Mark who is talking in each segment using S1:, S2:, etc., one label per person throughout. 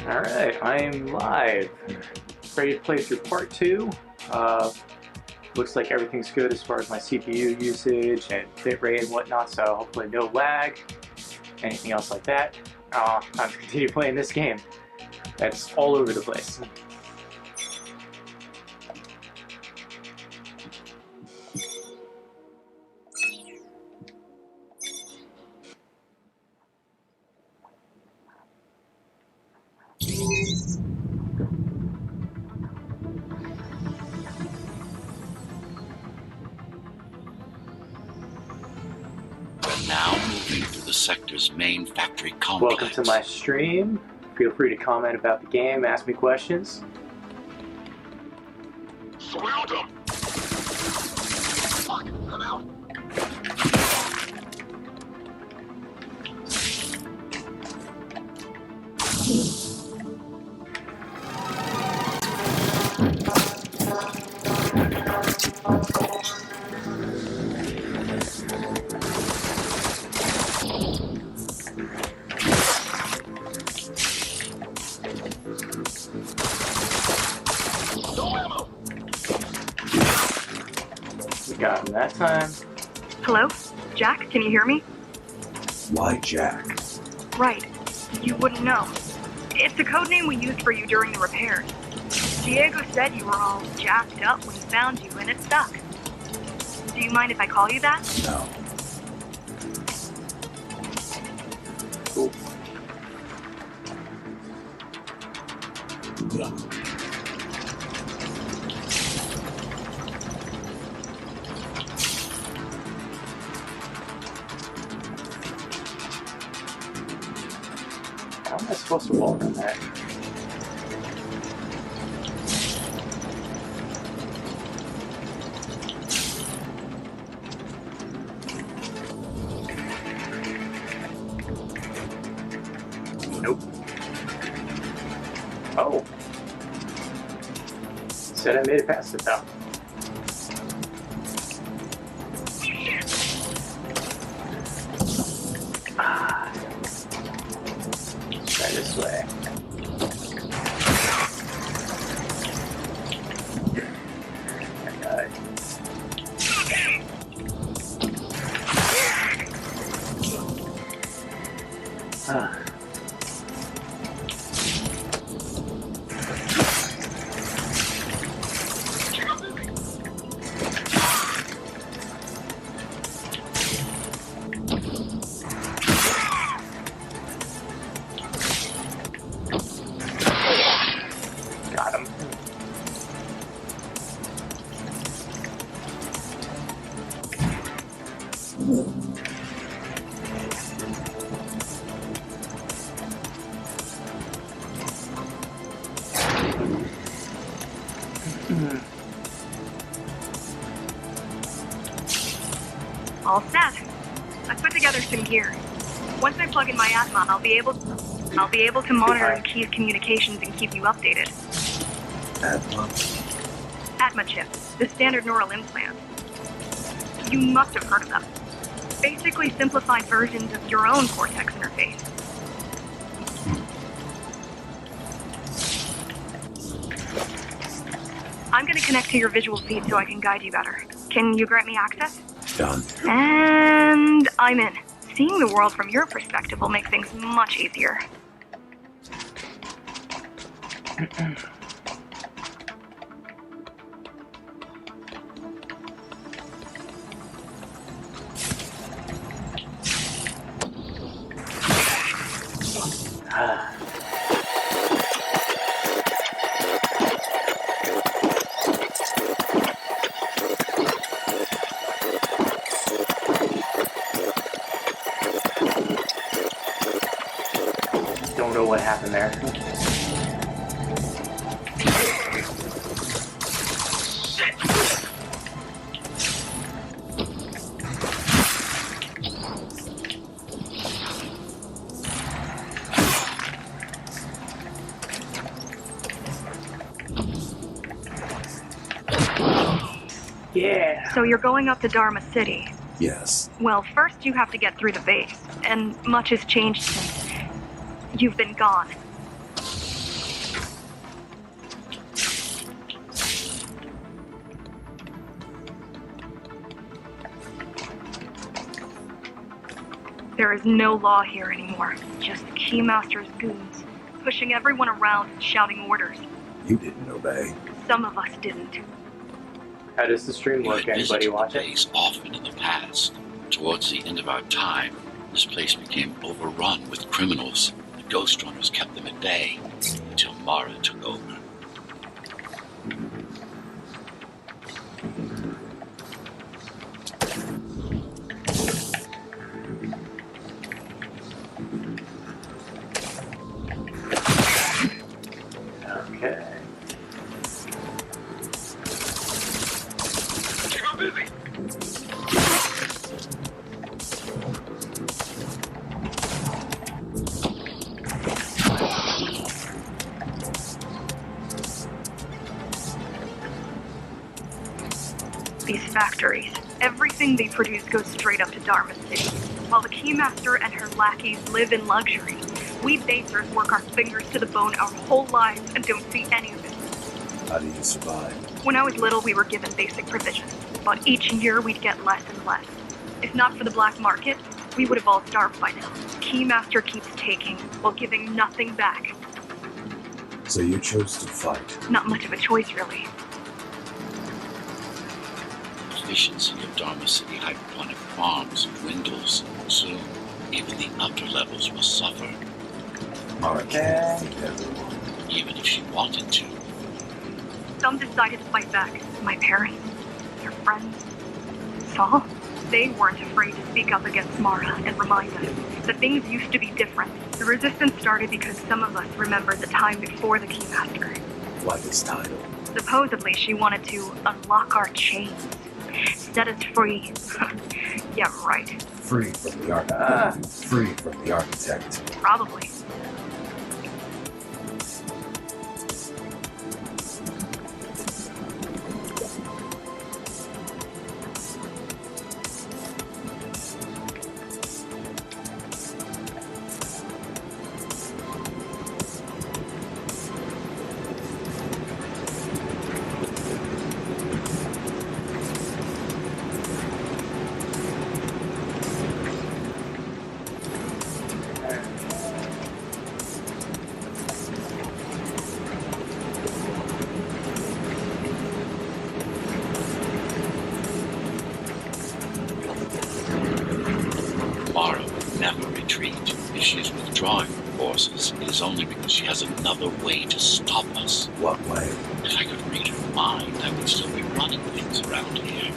S1: Alright, I'm live. Ready to play through part 2. Looks like everything's good as far as my CPU usage and bitrate and whatnot, so hopefully no lag, anything else like that. Time to continue playing this game. That's all over the place.
S2: Now moving through the sector's main factory complex.
S1: Welcome to my stream. Feel free to comment about the game, ask me questions.
S3: Surround him! Fuck, I'm out.
S1: Got him that time.
S4: Hello? Jack, can you hear me?
S5: Why Jack?
S4: Right. You wouldn't know. It's the code name we used for you during the repairs. Diego said you were all jacked up when he found you, and it stuck. Do you mind if I call you that?
S5: No.
S1: Cool. How am I supposed to walk on that? Nope. Oh. Said I made it past it though. Ah. Try this way. I died. Ah. Got him.
S4: All set. I put together some gear. Once I plug in my Atma, I'll be able to monitor the key's communications and keep you updated.
S5: Atma?
S4: Atma chip, the standard neural implant. You must have heard of them. Basically simplified versions of your own Cortex interface. I'm going to connect to your visual feed so I can guide you better. Can you grant me access?
S5: Done.
S4: And I'm in. Seeing the world from your perspective will make things much easier.
S1: Don't know what happened there. Yeah.
S4: So you're going up to Dharma City.
S5: Yes.
S4: Well, first you have to get through the base, and much has changed since you've been gone. There is no law here anymore. Just the Keymaster's goons, pushing everyone around and shouting orders.
S5: You didn't obey.
S4: Some of us didn't.
S1: How does the stream
S2: You
S1: look?
S2: had
S1: Anybody
S2: visited the
S1: watch it?
S2: place often in the past. Towards the end of our time, this place became overrun with criminals. The GhostRunners kept them at bay until Mara took over.
S1: Okay.
S3: I'm busy.
S4: These factories, everything they produce goes straight up to Dharma City. While the Keymaster and her lackeys live in luxury, we basers work our fingers to the bone our whole lives and don't see any of it.
S5: How do you survive?
S4: When I was little, we were given basic provisions, but each year we'd get less and less. If not for the black market, we would have all starved by now. Keymaster keeps taking, while giving nothing back.
S5: So you chose to fight.
S4: Not much of a choice, really.
S2: Efficiency of Dharma City hydroponic farms dwindles. Soon, even the upper levels will suffer,
S5: Mara can't feed everyone.
S2: even if she wanted to.
S4: Some decided to fight back. My parents, their friends, Saul. They weren't afraid to speak up against Mara and remind us that things used to be different. The resistance started because some of us remembered the time before the Keymaster.
S5: Why this title?
S4: Supposedly, she wanted to unlock our chains, set us free. Yeah, right.
S5: Free from the architect. Free from the architect.
S4: Probably.
S2: Mara will never retreat. If she is withdrawing her forces, it is only because she has another way to stop us.
S5: What way?
S2: If I could read her mind, I would still be running things around here.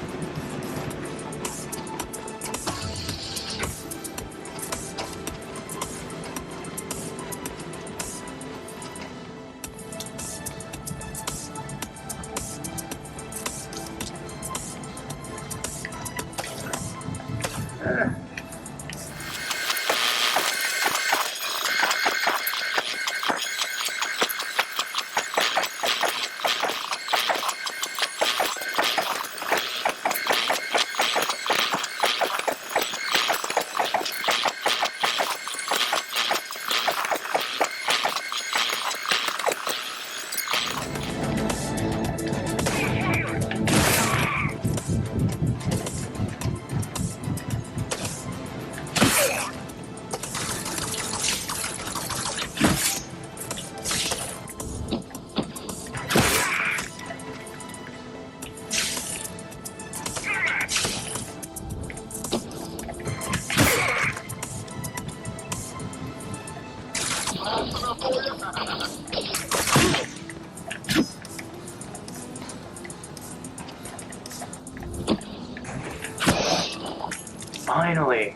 S1: Finally.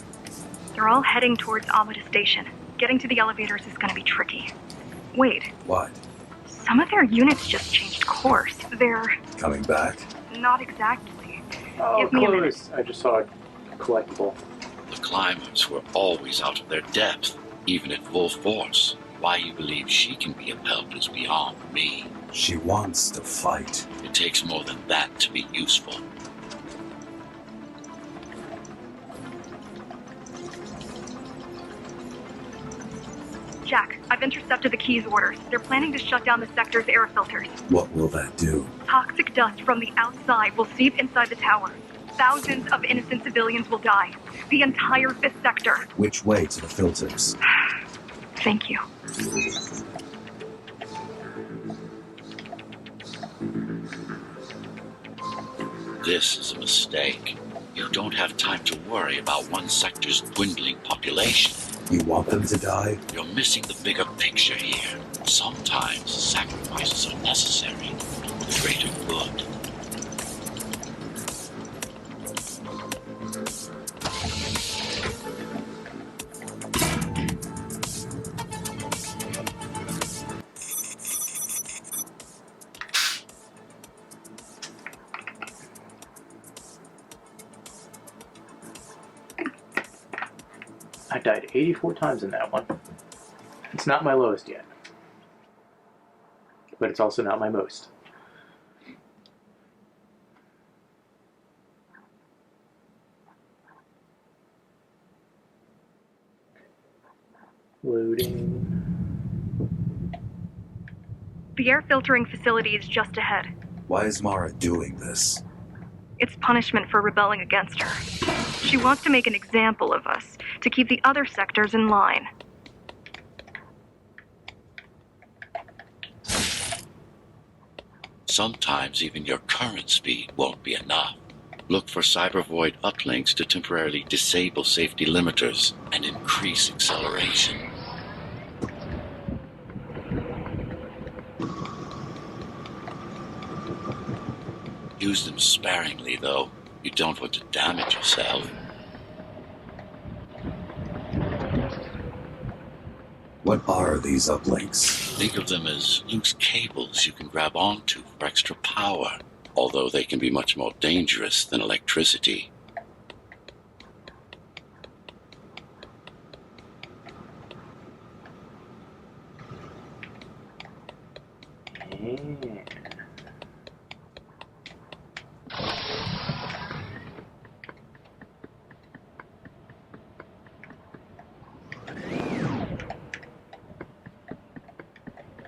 S4: They're all heading towards Amida Station. Getting to the elevators is gonna be tricky. Wait,
S5: What?
S4: some of their units just changed course. They're
S5: Coming back?
S4: not exactly.
S1: Oh,
S4: Give me a minute.
S1: close. I just saw a collectible.
S2: The climbers were always out of their depth, even at full force. Why you believe she can be upheld is beyond me.
S5: She wants to fight.
S2: It takes more than that to be useful.
S4: Jack, I've intercepted the Key's orders. They're planning to shut down the sector's air filters.
S5: What will that do?
S4: Toxic dust from the outside will seep inside the tower. thousands of innocent civilians will die. The entire 5th sector.
S5: Which way to the filters?
S4: Thank you.
S2: This is a mistake. You don't have time to worry about one sector's dwindling population.
S5: You want them to die?
S2: You're missing the bigger picture here. Sometimes sacrifices are necessary for the greater good.
S1: I died 84 times in that one. It's not my lowest yet. But it's also not my most. Loading.
S4: The air filtering facility is just ahead.
S5: Why is Mara doing this?
S4: It's punishment for rebelling against her. She wants to make an example of us, to keep the other sectors in line.
S2: Sometimes even your current speed won't be enough. Look for cybervoid uplinks to temporarily disable safety limiters and increase acceleration. Use them sparingly, though. You don't want to damage yourself.
S5: What are these uplinks?
S2: Think of them as loose cables you can grab onto for extra power, although they can be much more dangerous than electricity.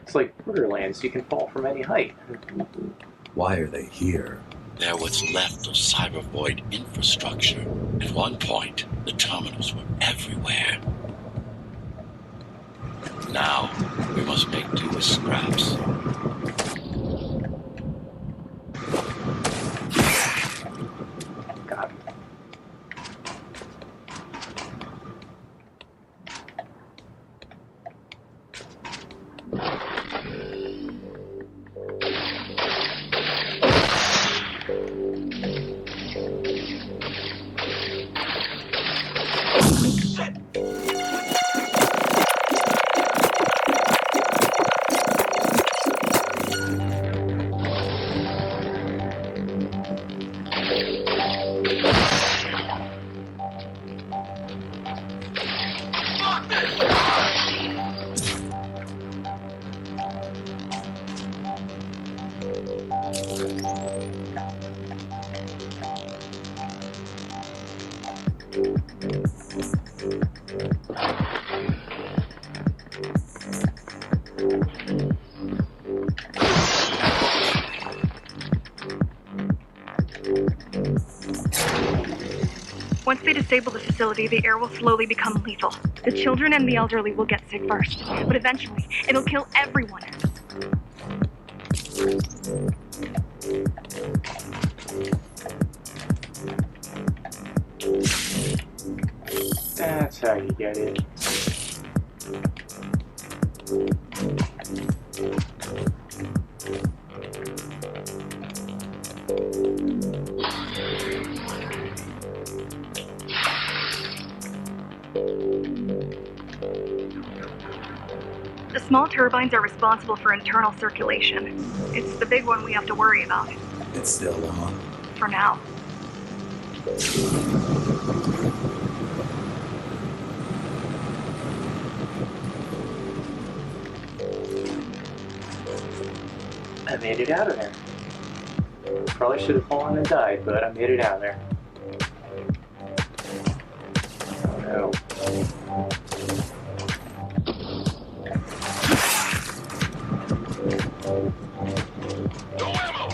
S1: It's like Borderlands, you can fall from any height.
S5: Why are they here?
S2: They're what's left of cybervoid infrastructure. At one point, the terminals were everywhere. Now, we must make do with scraps.
S1: God.
S4: Once they disable the facility, the air will slowly become lethal. The children and the elderly will get sick first, but eventually, it'll kill everyone.
S1: That's how you get it.
S4: The small turbines are responsible for internal circulation. It's the big one we have to worry about.
S5: It's still on.
S4: For now.
S1: I made it out of there. Probably should have fallen and died, but I made it out of there. Oh no.
S3: No ammo!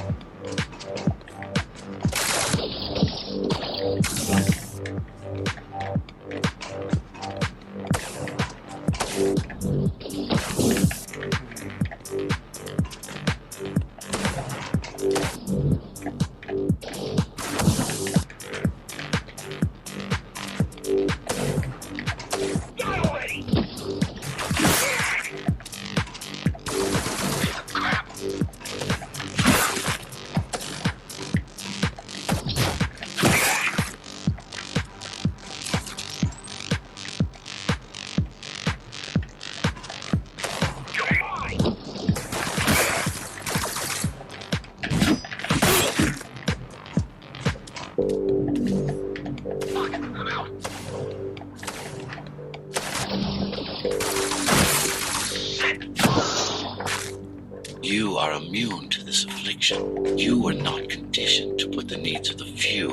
S2: You are immune to this affliction. You are not conditioned to put the needs of the few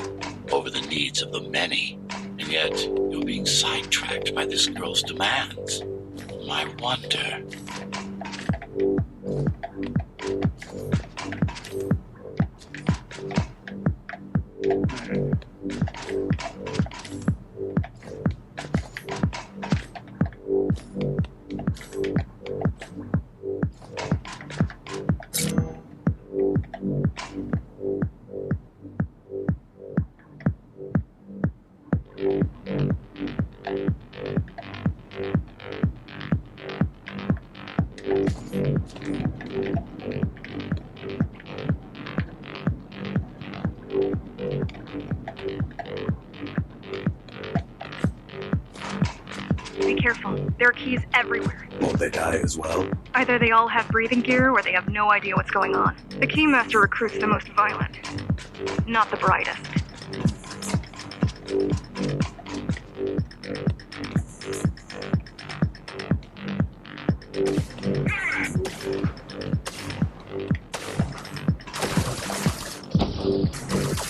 S2: over the needs of the many. And yet, you're being sidetracked by this girl's demands. I wonder.
S4: Be careful. There are keys everywhere.
S5: Won't they die as well?
S4: Either they all have breathing gear or they have no idea what's going on. The Keymaster recruits the most violent, not the brightest.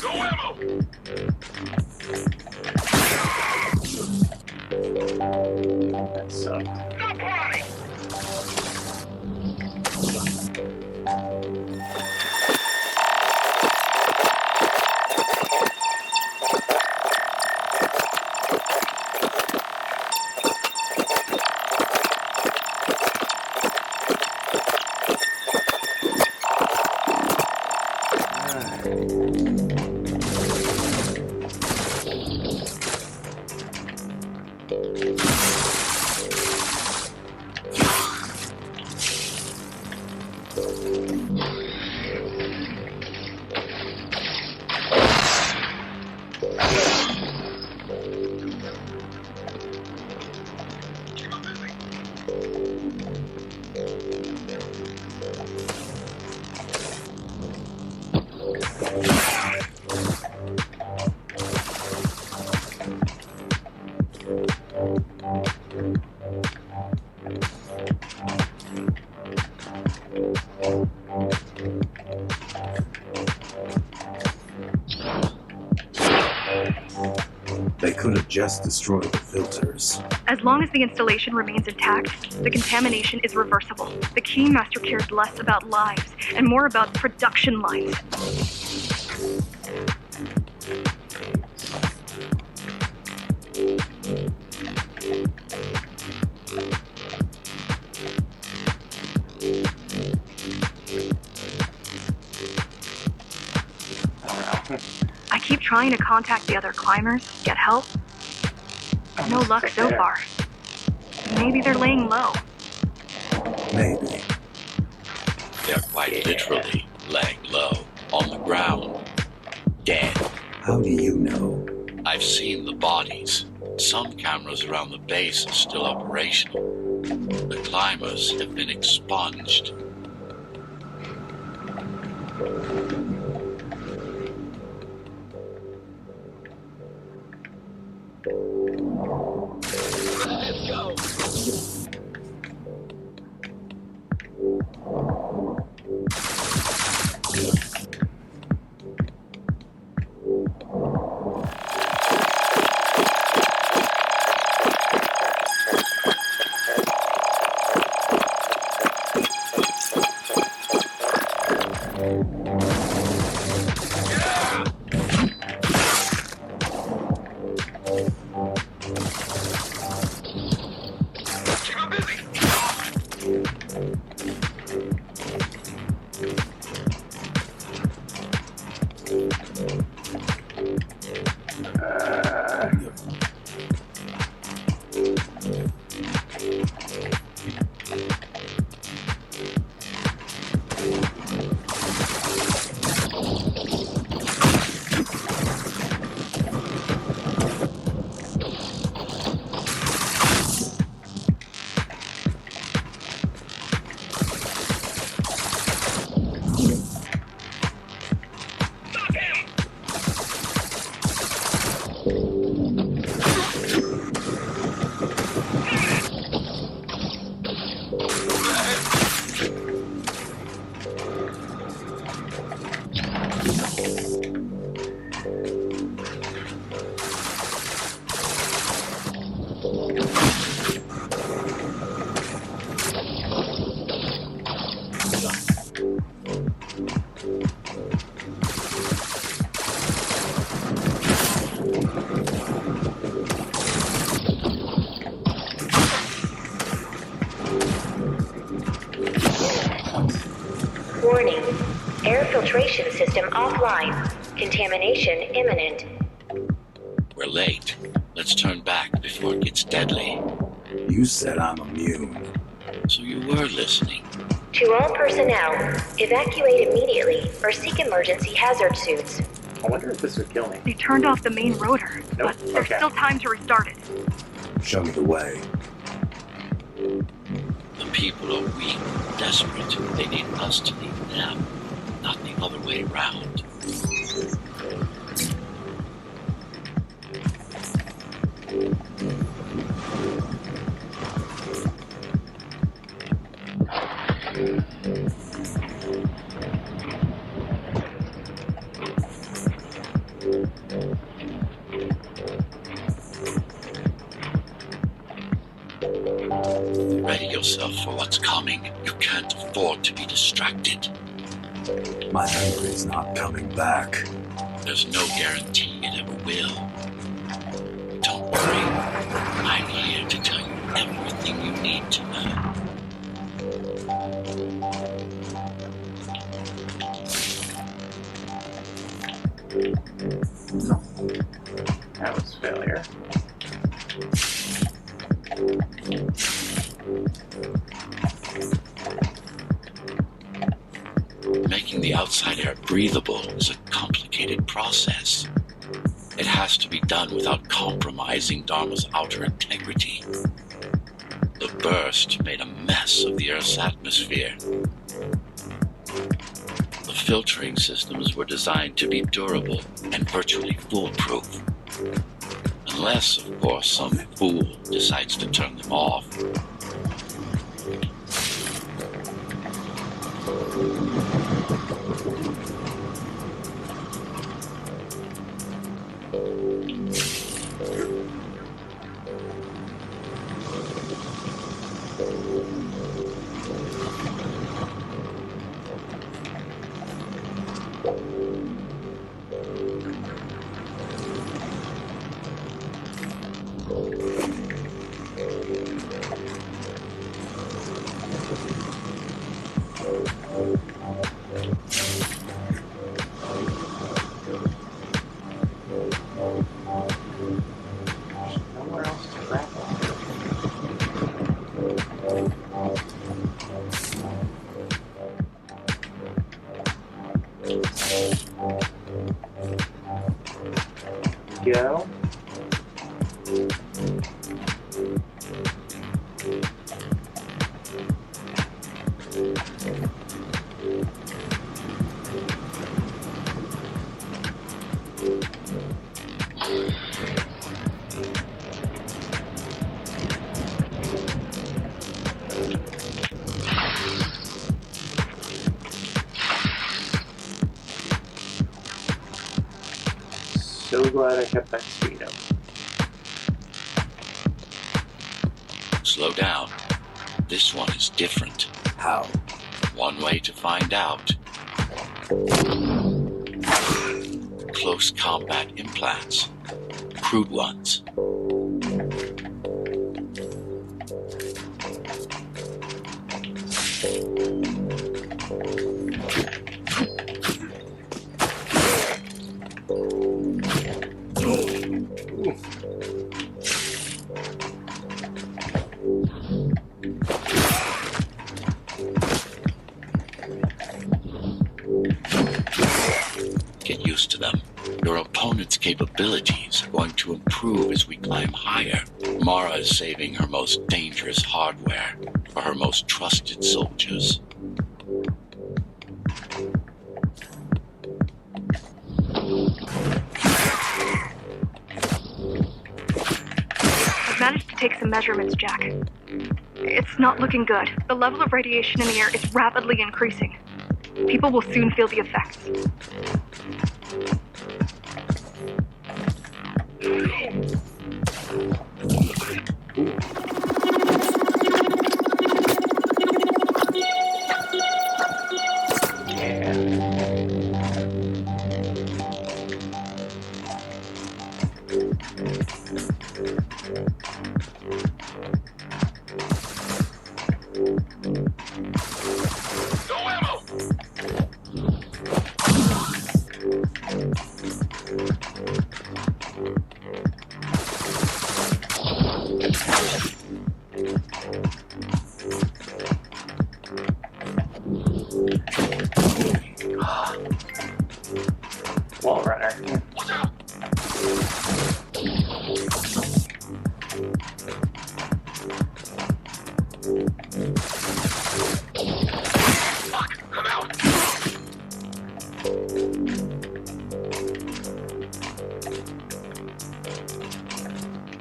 S3: No ammo!
S1: That sucked.
S3: No party!
S5: They could have just destroyed the filters.
S4: As long as the installation remains intact, the contamination is reversible. The Keymaster cares less about lives and more about production lines. I keep trying to contact the other climbers, get help. No luck so far. Maybe they're laying low.
S5: Maybe.
S2: They're quite literally laying low on the ground, dead.
S5: How do you know?
S2: I've seen the bodies. Some cameras around the base are still operational. The climbers have been expunged.
S6: filtration system offline. Contamination imminent.
S2: We're late. Let's turn back before it gets deadly.
S5: You said I'm immune.
S2: So you were listening.
S6: To all personnel, evacuate immediately or seek emergency hazard suits.
S1: I wonder if this would kill me.
S4: They turned off the main rotor,
S1: Nope.
S4: but there's
S1: Okay.
S4: still time to restart it.
S5: Show me the way.
S2: The people are weak, desperate. They need us to need them, not the other way around. Ready yourself for what's coming. You can't afford to be distracted.
S5: My memory's not coming back.
S2: There's no guarantee it ever will. Don't worry. I'm here to tell you everything you need to know.
S1: That was failure.
S2: Making the outside air breathable is a complicated process. It has to be done without compromising Dharma's outer integrity. The burst made a mess of the Earth's atmosphere. The filtering systems were designed to be durable and virtually foolproof. Unless, of course, some fool decides to turn them off.
S1: Nowhere else to travel. Go. So glad I kept that speed up.
S2: Slow down. This one is different.
S5: How?
S2: One way to find out. Close combat implants. Crude ones. Get used to them. Your opponent's capabilities are going to improve as we climb higher. Mara is saving her most dangerous hardware for her most trusted soldiers.
S4: I've managed to take some measurements, Jack. It's not looking good. The level of radiation in the air is rapidly increasing. People will soon feel the effects.
S3: No ammo!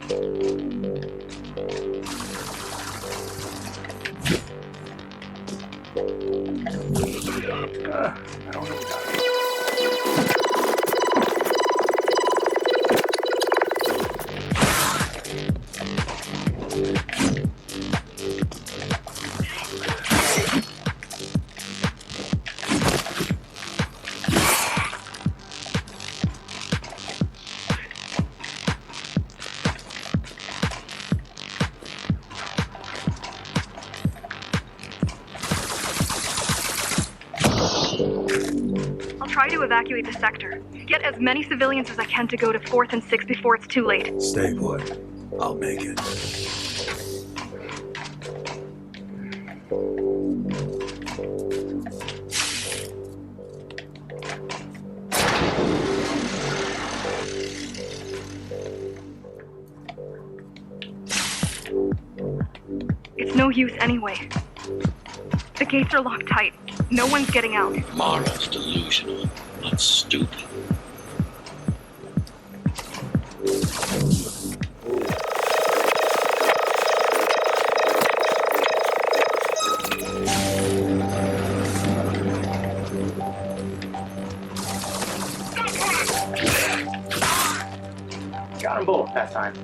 S1: I don't know.
S4: I'll try to evacuate the sector. Get as many civilians as I can to go to 4th and 6th before it's too late.
S5: Stay put. I'll make it.
S4: It's no use anyway. The gates are locked tight. No one's getting out.
S2: Mara's delusional, but stupid.
S1: Got them both that time.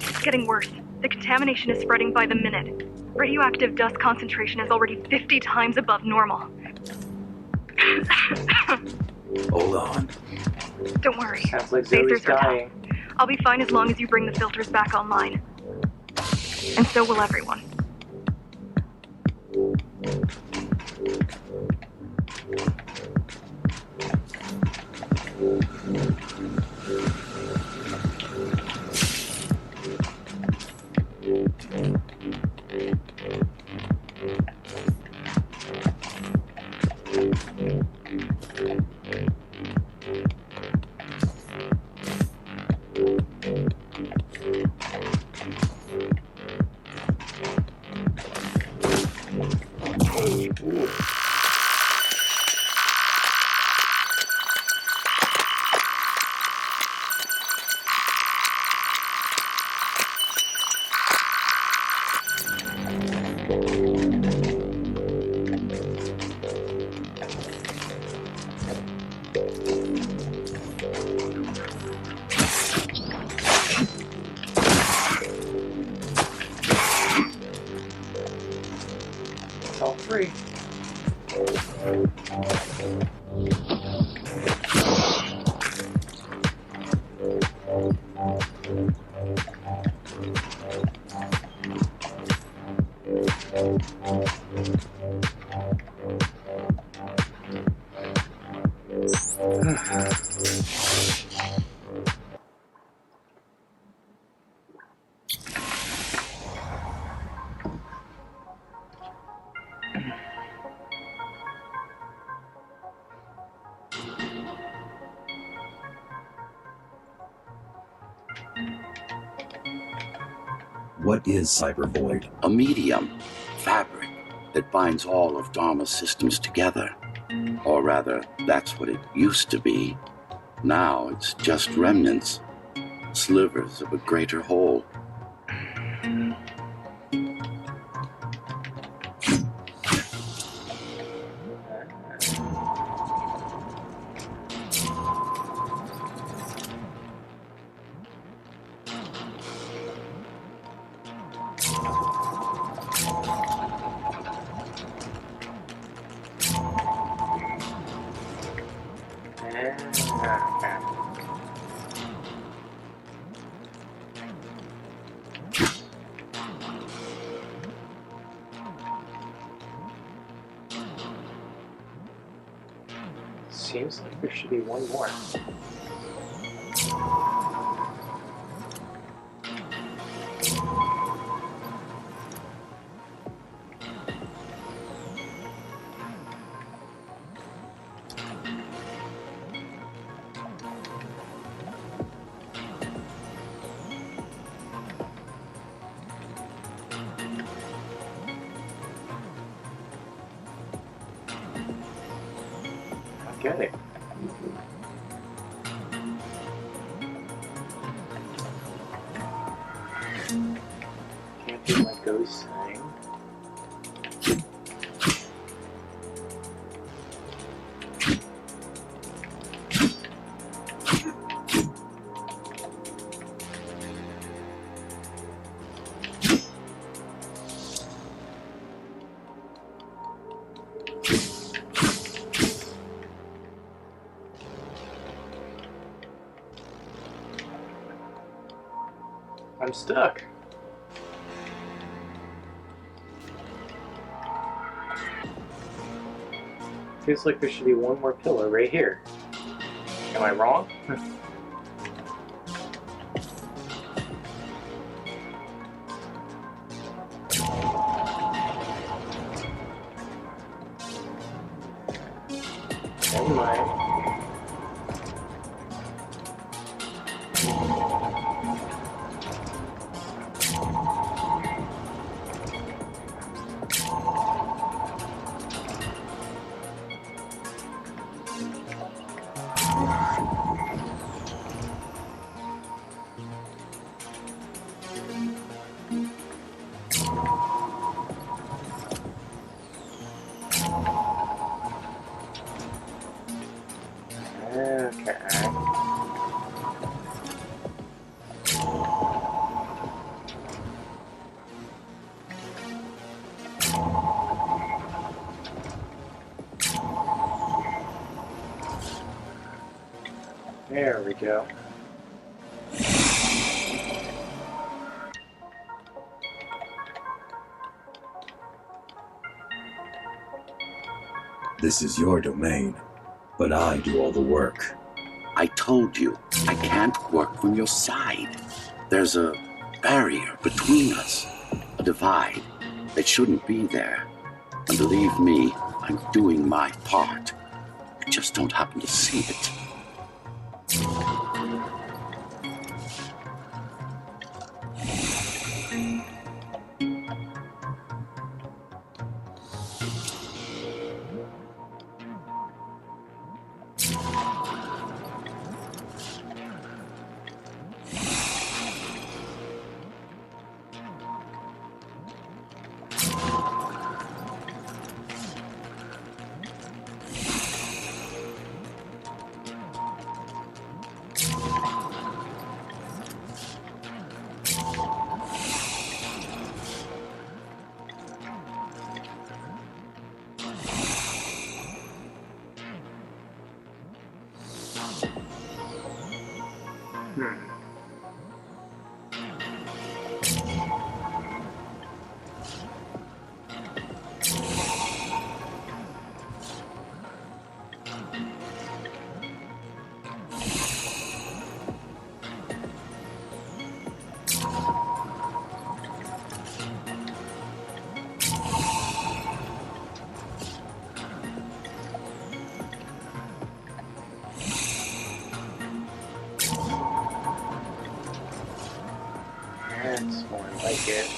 S4: It's getting worse. The contamination is spreading by the minute. Radioactive dust concentration is already 50 times above normal.
S5: Hold on.
S4: Don't worry.
S1: Sounds like Zoe's
S4: Phasers are tough.
S1: dying.
S4: I'll be fine as long as you bring the filters back online. And so will everyone.
S1: All three.
S5: What is Cybervoid?
S2: A medium, fabric, that binds all of Dharma's systems together. Or rather, that's what it used to be. Now it's just remnants. slivers of a greater whole.
S1: Seems like there should be one more. Get it. Can't do my ghost thing. I'm stuck. Feels like there should be one more pillar right here. Am I wrong? Never mind. Okay. There we go.
S5: This is your domain, but I do all the work.
S2: I told you, I can't work from your side. There's a barrier between us, a divide that shouldn't be there. And believe me, I'm doing my part. You just don't happen to see it. That's more like it.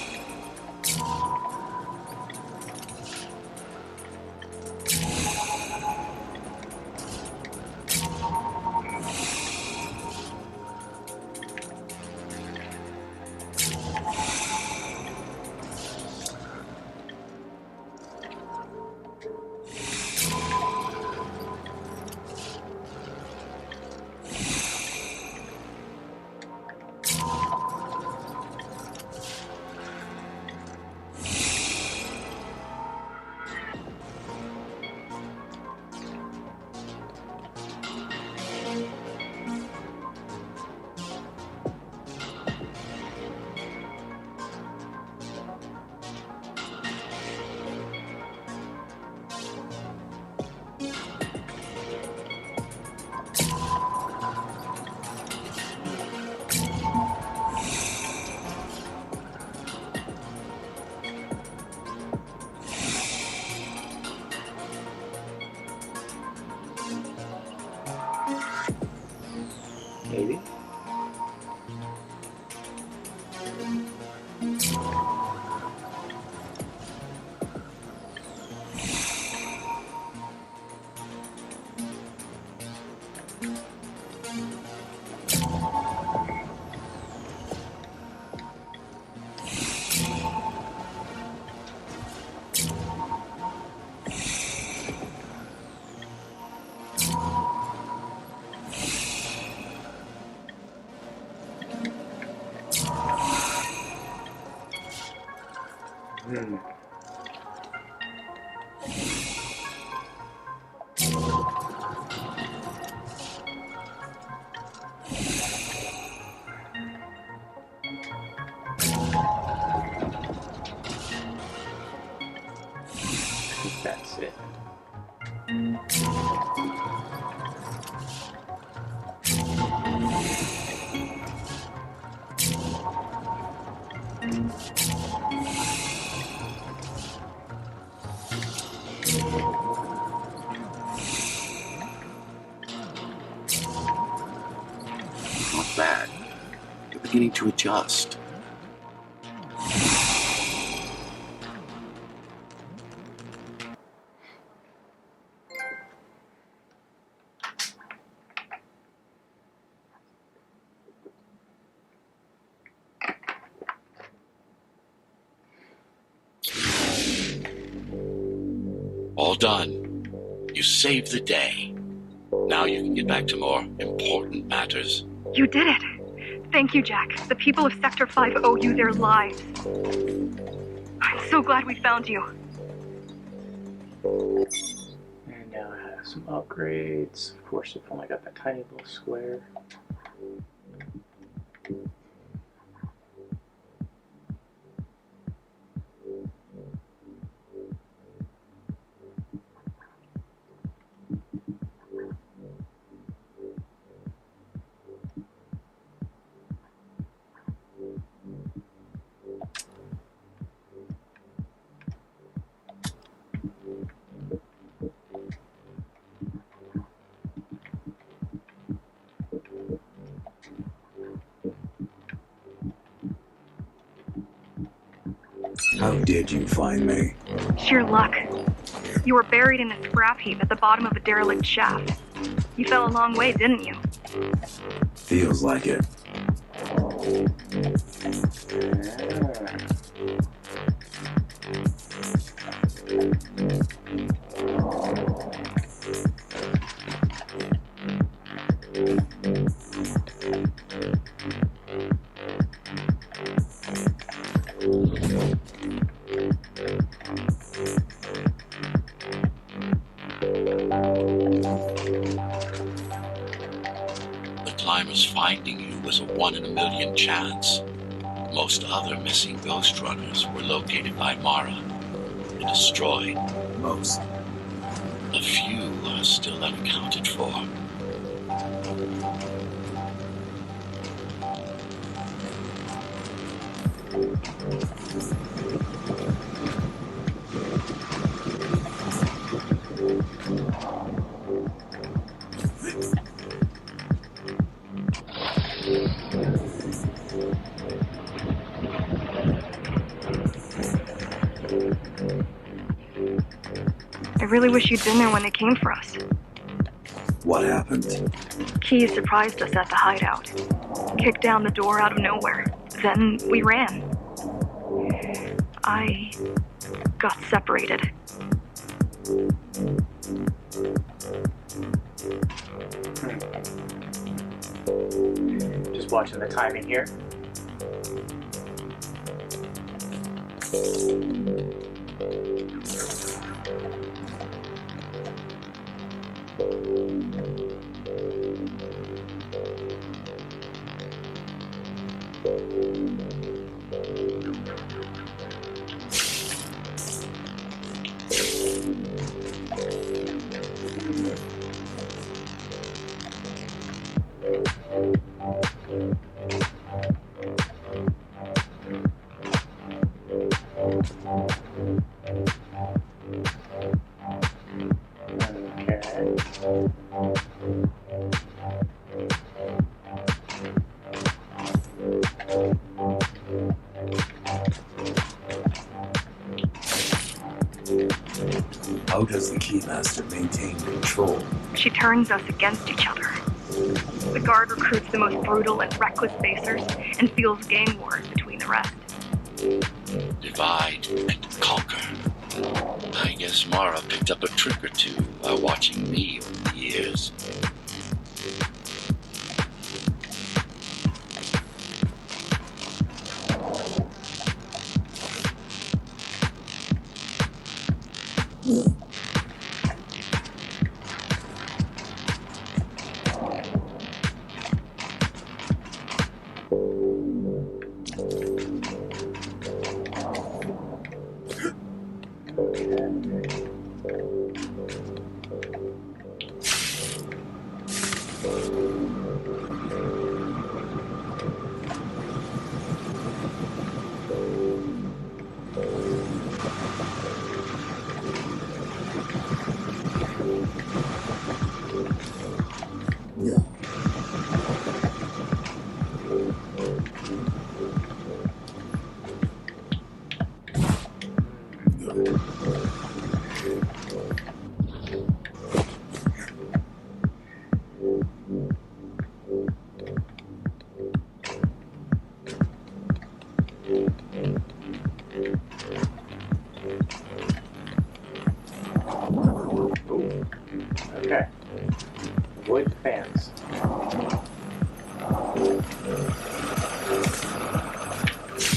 S1: Hmm. I think that's it.
S7: Not bad. You're beginning to adjust.
S2: All done. You saved the day. Now you can get back to more important matters.
S4: You did it. Thank you, Jack. The people of Sector 5 owe you their lives. I'm so glad we found you.
S1: And now I have some upgrades. Of course, I've only got that tiny little square.
S5: How did you find me?
S4: Sheer luck. You were buried in a scrap heap at the bottom of a derelict shaft. You fell a long way, didn't you?
S5: Feels like it.
S2: The climbers finding you was a 1 in a million chance. Most other missing GhostRunners were located by Mara and destroyed.
S5: Most.
S2: A few are still unaccounted for.
S4: I really wish you'd been there when they came for us.
S5: What happened?
S4: Key surprised us at the hideout. Kicked down the door out of nowhere. Then we ran. I got separated.
S1: Just watching the timing here.
S5: How does the Keymaster maintain control?
S4: She turns us against each other. The guard recruits the most brutal and reckless spacers and fuels gang wars between the rest.
S2: Divide and conquer. I guess Mara picked up a trick or two by watching me over the years.
S1: Ooh. Okay. Avoid the fans.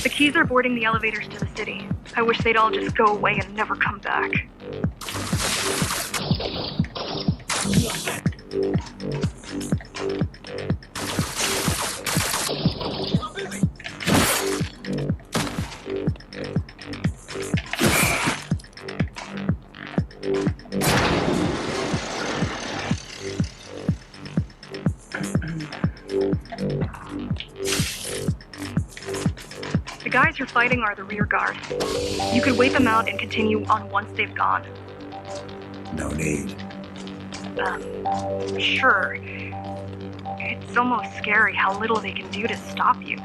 S4: The keys are boarding the elevators to the city. I wish they'd all just go away and never come back. The guys you're fighting are the rear guard. You could wait them out and continue on once they've gone.
S5: No need.
S4: Sure. It's almost scary how little they can do to stop you.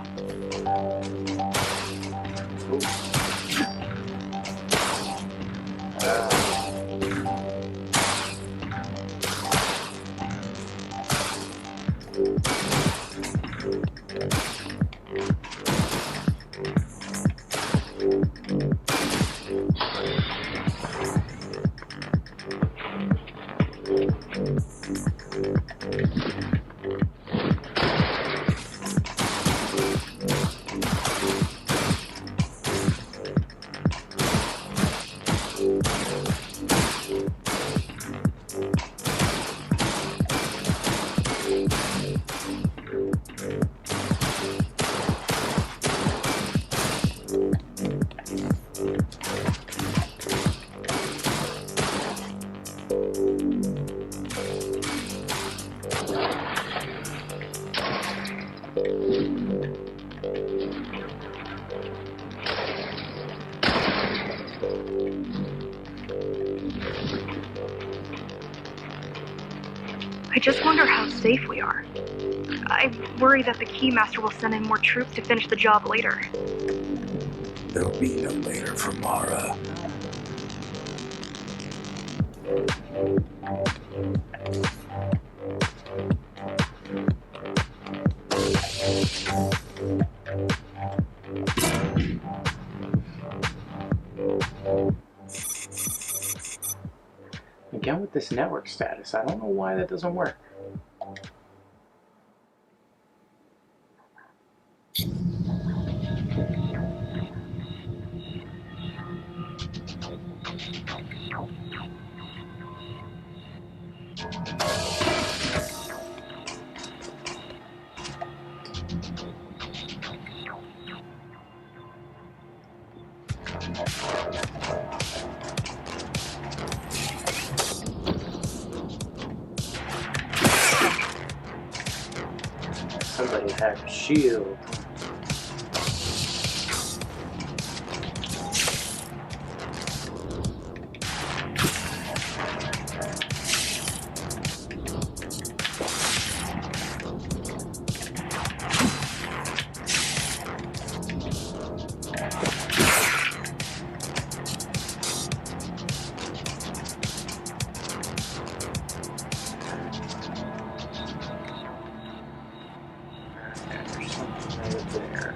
S4: I just wonder how safe we are. I worry that the Keymaster will send in more troops to finish the job later.
S5: There'll be no later for Mara.
S1: Again with this network status, I don't know why that doesn't work. Somebody had a shield. There's something right there.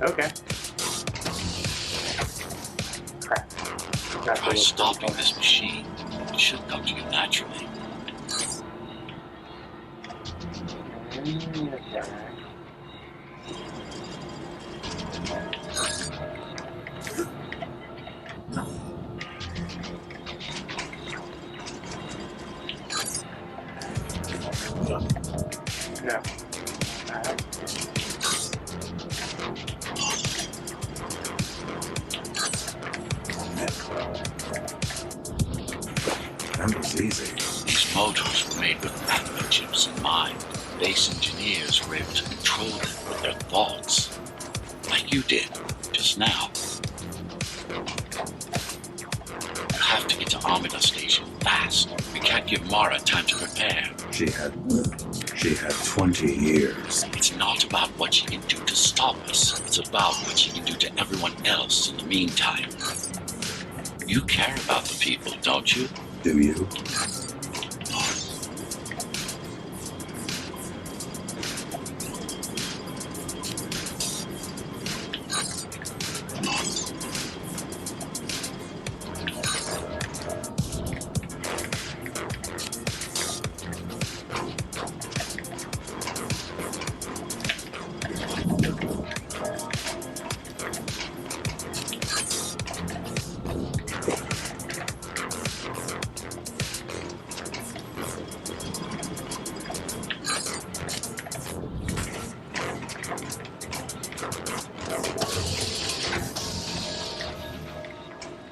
S1: Okay. Crap.
S2: By stopping this machine, It should come to you naturally.
S1: Yeah.
S5: That was easy.
S2: These motors were made with magnet chips in mind. Base engineers were able to control them with their thoughts. Like you did, just now. You have to get to Amida Station fast. We can't give Mara time to prepare.
S5: She had 20 years.
S2: It's not about what she can do to stop us. It's about what she can do to everyone else in the meantime. You care about the people, don't you?
S5: Do you?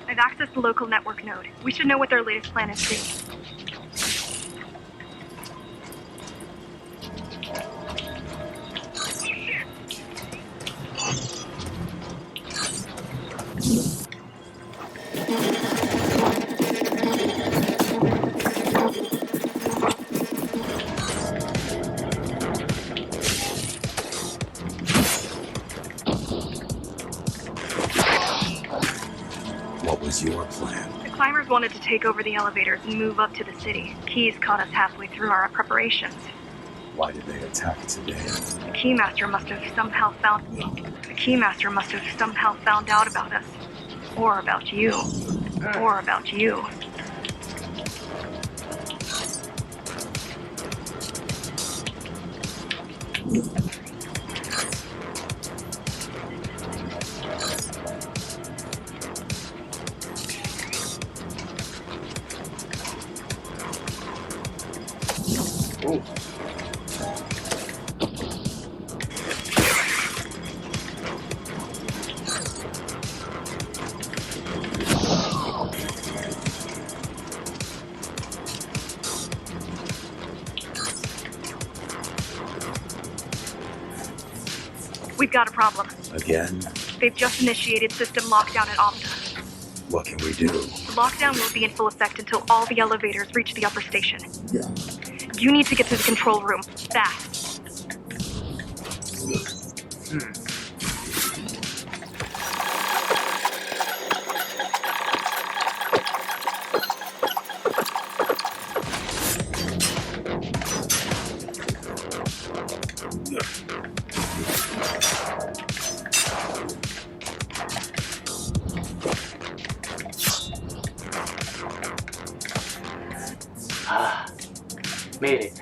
S4: I've accessed the local network node. We should know what their latest plan is soon.
S5: What was your plan?
S4: The climbers wanted to take over the elevators and move up to the city. Keys caught us halfway through our preparations.
S5: Why did they attack today?
S4: The Keymaster must have somehow found out about us. Or about you. Or about you.
S1: Ooh.
S4: We've got a problem.
S5: Again?
S4: They've just initiated system lockdown at Amida.
S5: What can we do?
S4: The lockdown won't be in full effect until all the elevators reach the upper station. You need to get to the control room, fast.
S1: Ah, made it.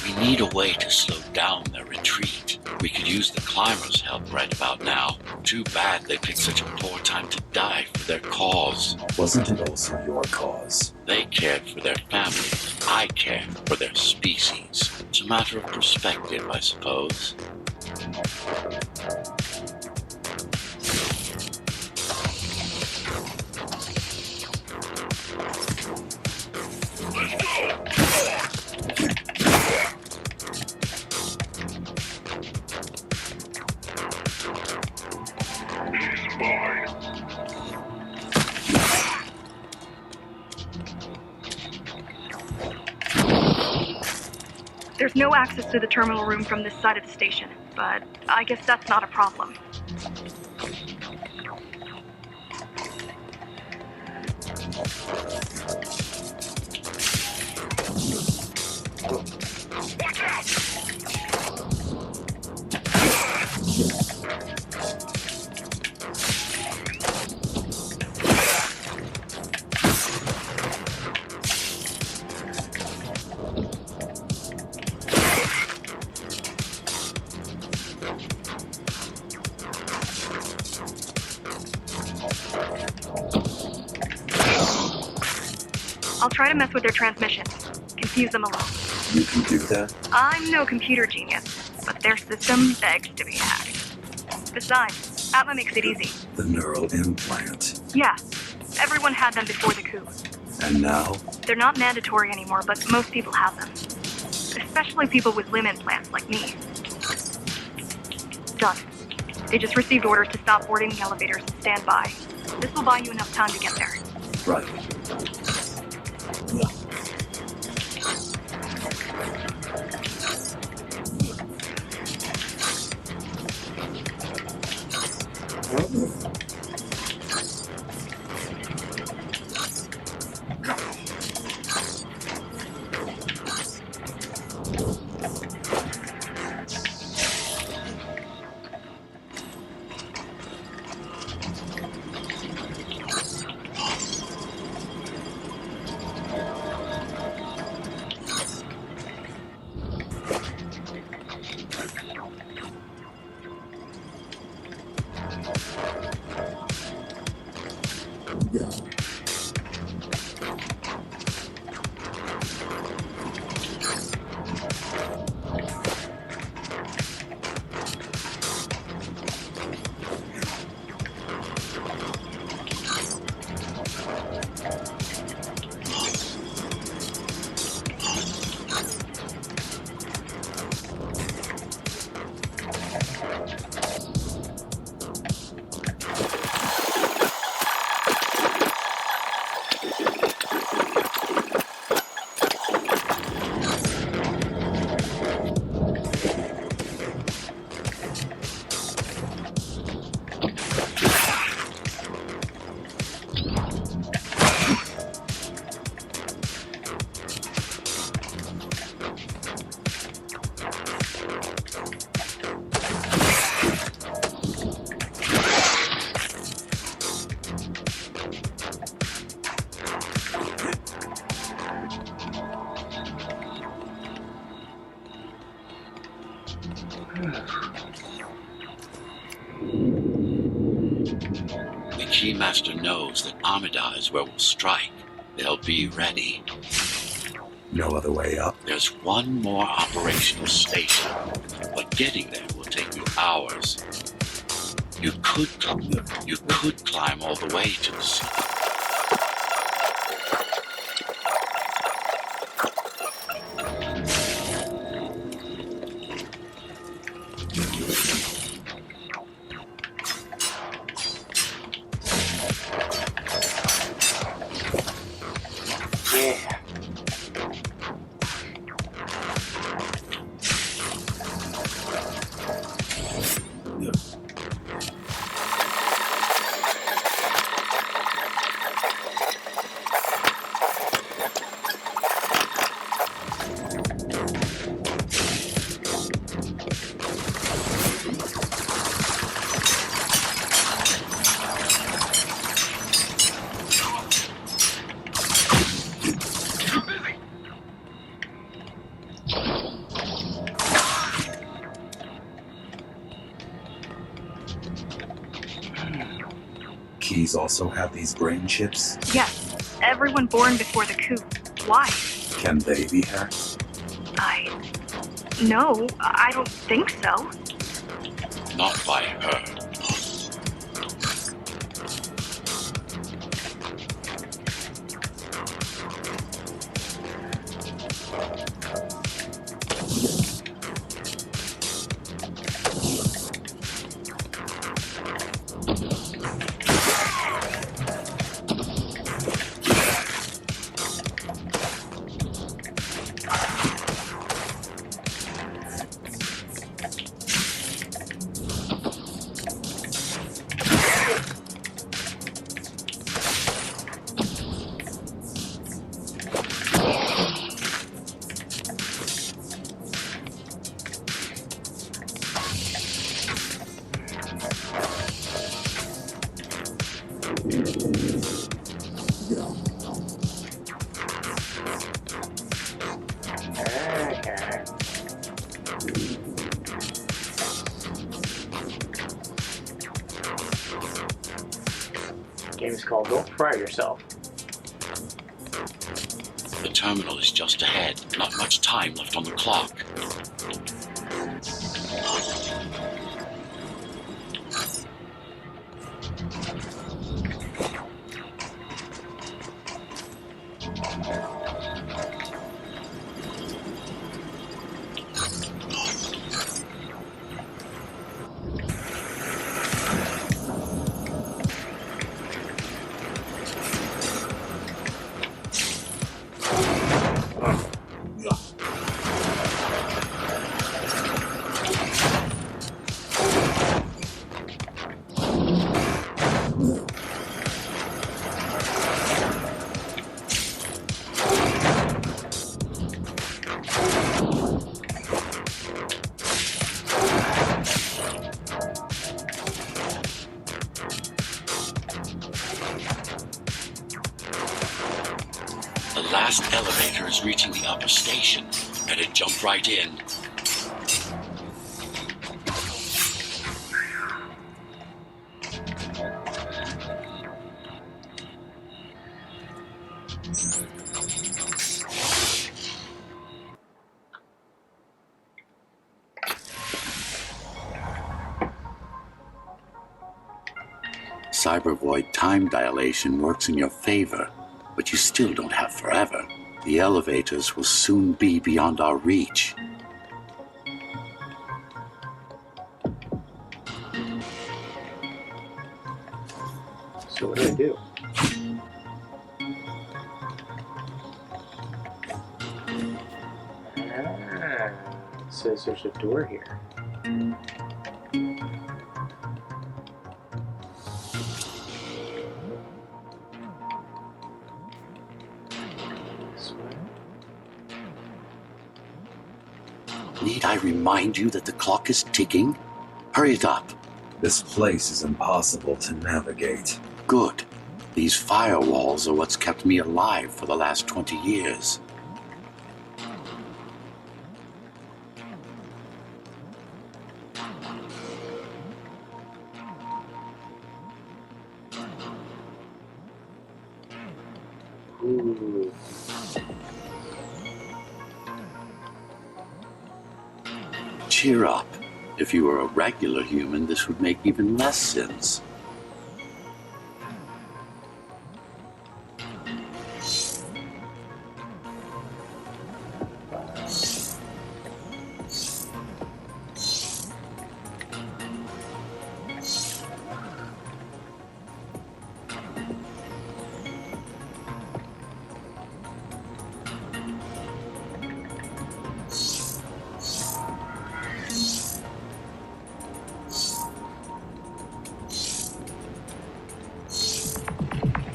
S2: We need a way to slow down their retreat. We could use the climbers' help right about now. Too bad they picked such a poor time to die for their cause.
S5: Wasn't it also your cause?
S2: They cared for their families. I cared for their species. It's a matter of perspective, I suppose.
S4: There's no access to the terminal room from this side of the station, but I guess that's not a problem. I'll try to mess with their transmissions. Confuse them a little.
S5: You can do that?
S4: I'm no computer genius, but their system begs to be hacked. Besides, Atma makes it easy.
S5: The neural implant.
S4: Yeah, everyone had them before the coup.
S5: And now?
S4: They're not mandatory anymore, but most people have them. Especially people with limb implants like me. Done. They just received orders to stop boarding the elevators and stand by. This will buy you enough time to get there.
S5: Right.
S2: The Keymaster knows that Amida is where we'll strike. They'll be ready.
S5: No other way up?
S2: There's one more operational station, but getting there will take you hours. You could climb all the way to the sea.
S1: Yeah.
S5: elevators also have these brain chips?
S4: Yes, everyone born before the coup. Why?
S5: Can they be hacked?
S4: No, I don't think so.
S2: Not by her.
S1: Game's called Don't Fry Yourself.
S2: The terminal is just ahead. Not much time left on the clock. The last elevator is reaching the upper station. Better jump right in. Cybervoid time dilation works in your favor, but you still don't have forever. The elevators will soon be beyond our reach.
S1: So what do I do? It says there's a door here.
S2: Need I remind you that the clock is ticking? Hurry it up.
S5: This place is impossible to navigate.
S2: Good. These firewalls are what's kept me alive for the last 20 years.
S1: Ooh.
S2: Cheer up. If you were a regular human, this would make even less sense.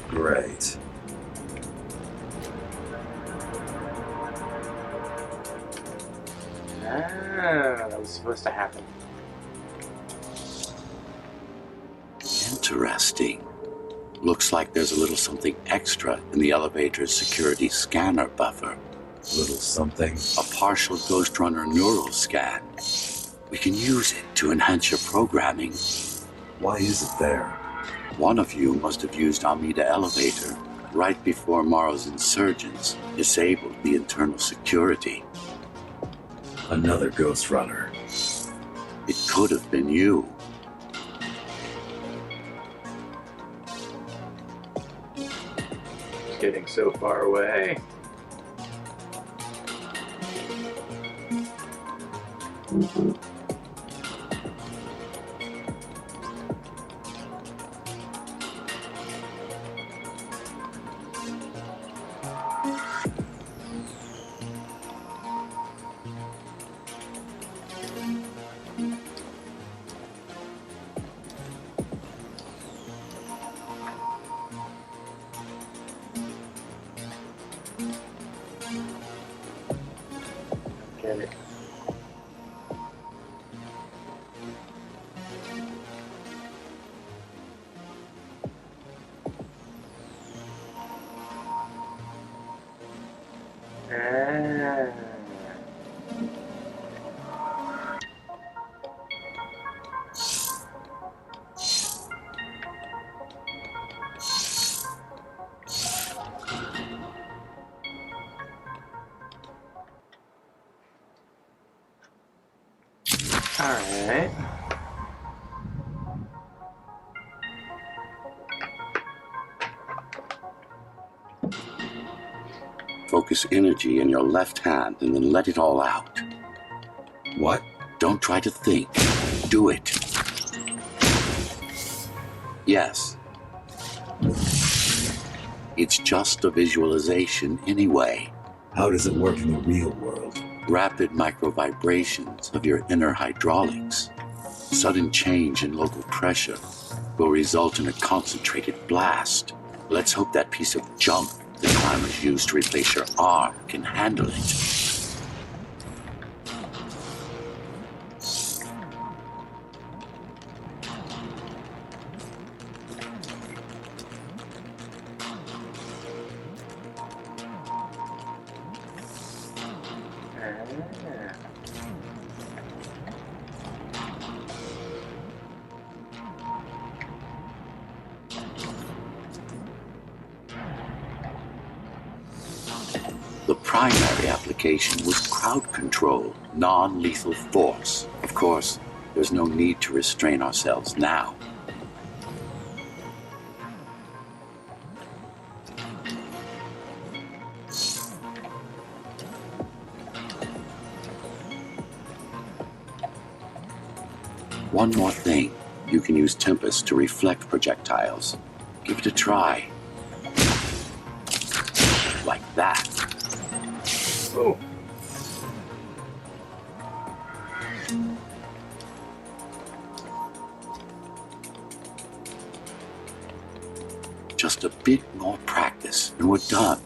S5: Great.
S1: That was supposed to happen.
S2: Interesting. Looks like there's a little something extra in the elevator's security scanner buffer.
S5: Little something.
S2: A partial GhostRunner neural scan. We can use it to enhance your programming.
S5: Why is it there?
S2: One of you must have used Amida elevator right before Morrow's insurgents disabled the internal security.
S5: Another GhostRunner.
S2: It could have been you.
S1: Getting so far away. Get it. Ah. All right.
S2: Focus energy in your left hand and then let it all out.
S5: What?
S2: Don't try to think. Do it. Yes. It's just a visualization anyway.
S5: How does it work in the real world?
S2: Rapid microvibrations of your inner hydraulics. Sudden change in local pressure will result in a concentrated blast. Let's hope that piece of junk the climbers used to replace your arm can handle it. The primary application was crowd control, non-lethal force. Of course, there's no need to restrain ourselves now. One more thing. You can use Tempest to reflect projectiles. Give it a try. Like that.
S1: Oh.
S2: Just a bit more practice, and we're done.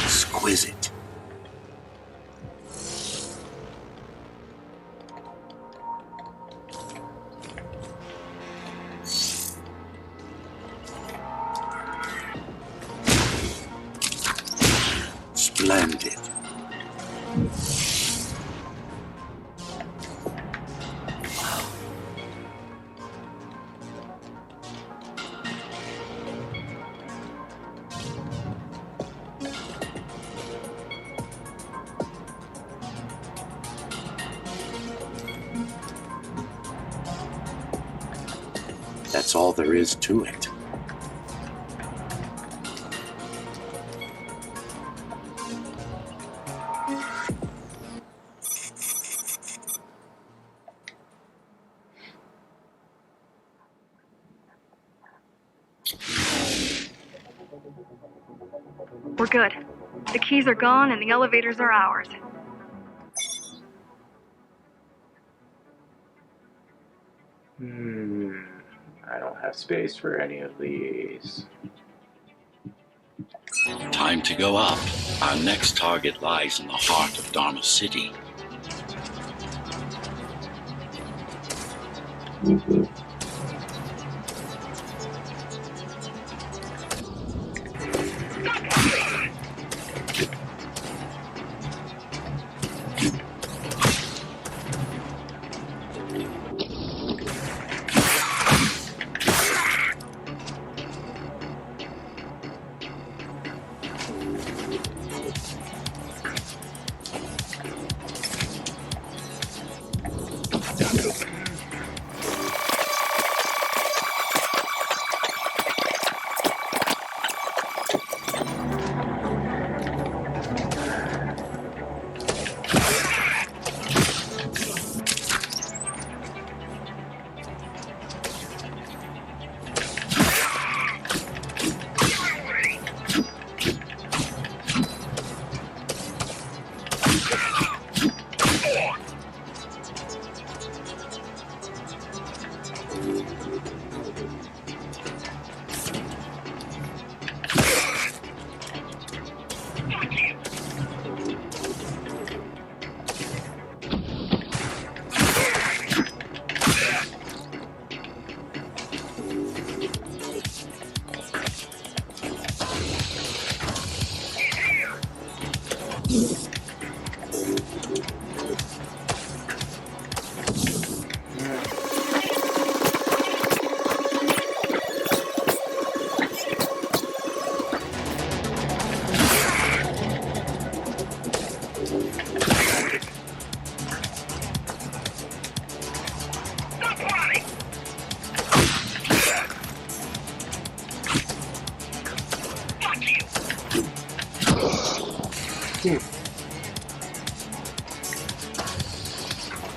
S2: Exquisite. Splendid. That's all there is to it.
S4: We're good. The keys are gone and the elevators are ours.
S1: I don't have space for any of these.
S2: Time to go up. Our next target lies in the heart of Dharma City.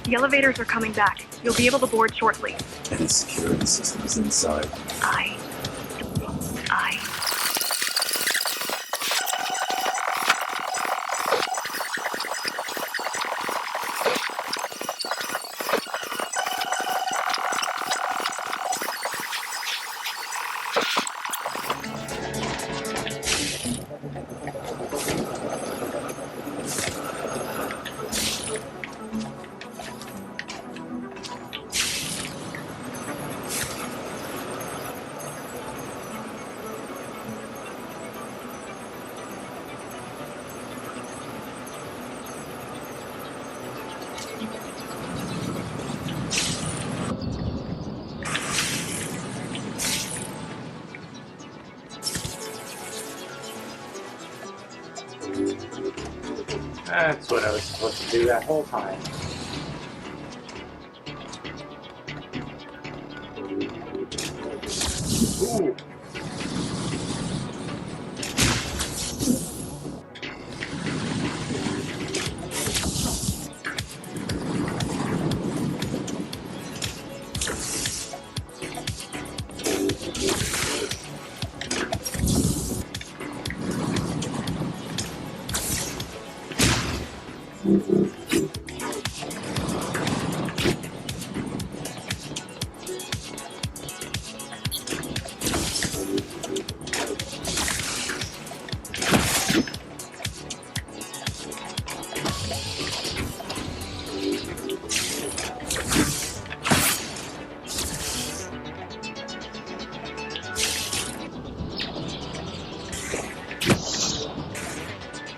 S4: The elevators are coming back. You'll be able to board shortly.
S5: And its security systems inside.
S4: I.
S1: That's what I was supposed to do that whole time. Ooh.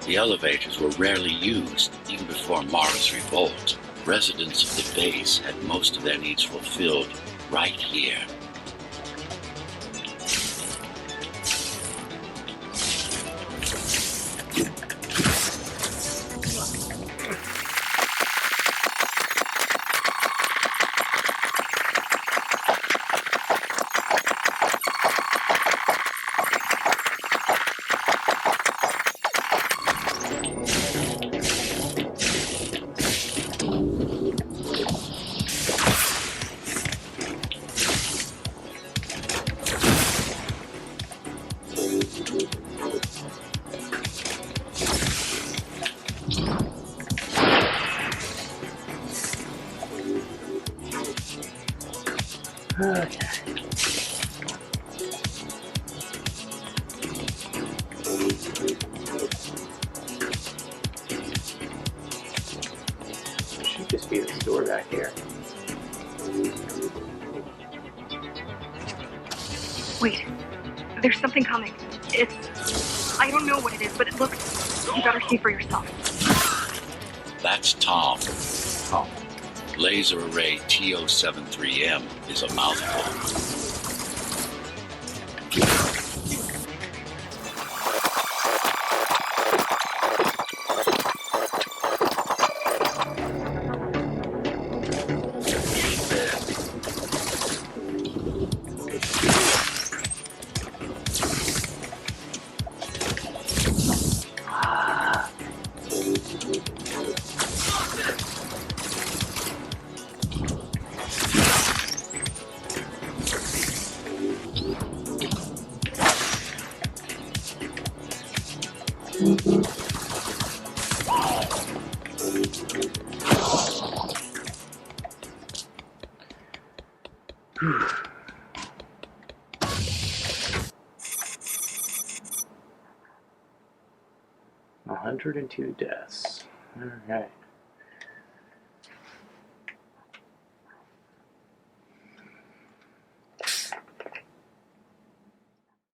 S2: The elevators were rarely used, even before Mara's revolt. Residents of the base had most of their needs fulfilled right here.
S1: Okay. Should just be this door back here.
S4: Wait. There's something coming. I don't know what it is, but it looks... You better see for yourself.
S2: That's Tom.
S1: Oh.
S2: Laser array TO73M is a mouthful.
S1: Whew. 102 deaths. All right.